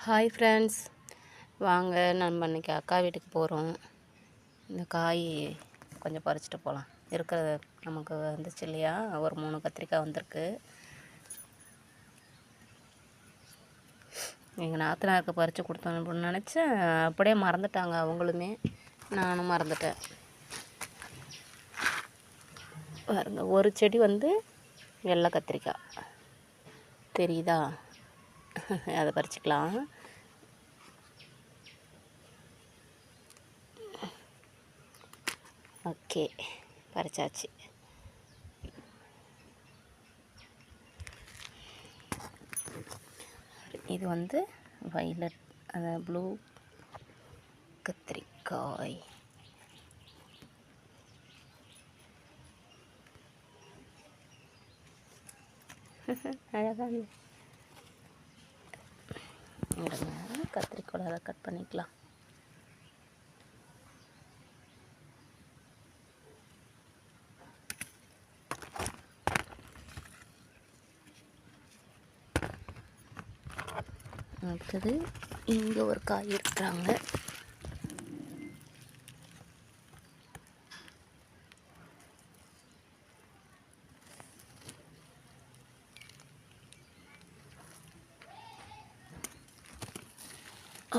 Hi friends, வாங்க நம்ம இன்றைக்கி அக்கா வீட்டுக்கு போகிறோம். இந்த காய் கொஞ்சம் பறிச்சுட்டு போகலாம். இருக்கிறது நமக்கு வந்துச்சு இல்லையா, ஒரு 3 கத்திரிக்காய் வந்திருக்கு. எங்கள் நாத்தனாருக்கு பறித்து கொடுத்தோம் அப்படின்னு நினச்சேன். அப்படியே மறந்துட்டாங்க அவங்களுமே, நானும் மறந்துட்டேன். பாருங்க, ஒரு செடி வந்து வெள்ளை கத்திரிக்காய் தெரியுதா, அதை பறிச்சுக்கலாம். ஓகே, பறிச்சாச்சு. இது வந்து வைலட், அந்த ப்ளூ கத்திரிக்காய். அழகாக கத்திரிக்கோளை அதை கட் பண்ணிக்கலாம். அடுத்தது இங்கே ஒரு காய் இருக்கிறாங்க.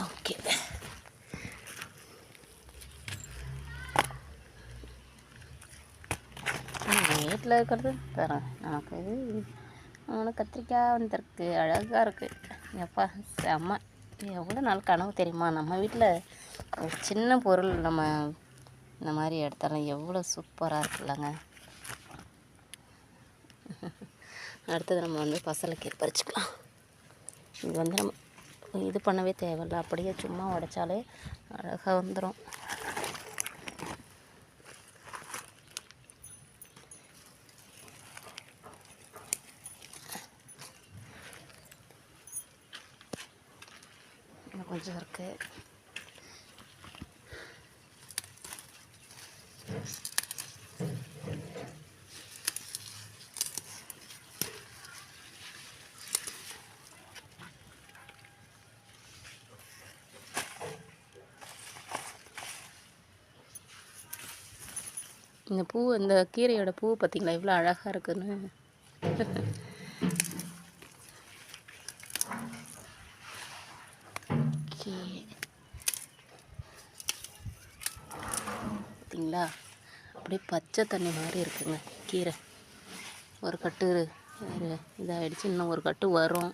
ஓகே, வீட்டில் இருக்கிறது தரேன். நமக்கு இது அவனுக்கு கத்திரிக்காய் வந்திருக்கு, அழகாக இருக்குது. எப்பா செம்ம, எவ்வளோ நாள் கனவு தெரியுமா, நம்ம வீட்டில் ஒரு சின்ன பொருள் நம்ம இந்த மாதிரி எடுத்தாலும் எவ்வளோ சூப்பராக இருக்குல்லங்க. அடுத்தது நம்ம வந்து பசலைக்கீரை பறிச்சுக்கலாம். இது வந்து நம்ம இது பண்ணவே தேவையில்லை, அப்படியே சும்மா உடைச்சாலே அழகாக வந்துடும். இன்னும் கொஞ்சம் இருக்குது. இந்த பூ, இந்த கீரையோட பூ பார்த்திங்களா எவ்வளோ அழகாக இருக்குன்னு. பார்த்திங்களா, அப்படியே பச்சை தண்ணி மாதிரி இருக்குங்க கீரை. ஒரு கட்டு இதாகிடுச்சு, இன்னும் ஒரு கட்டு வரும்.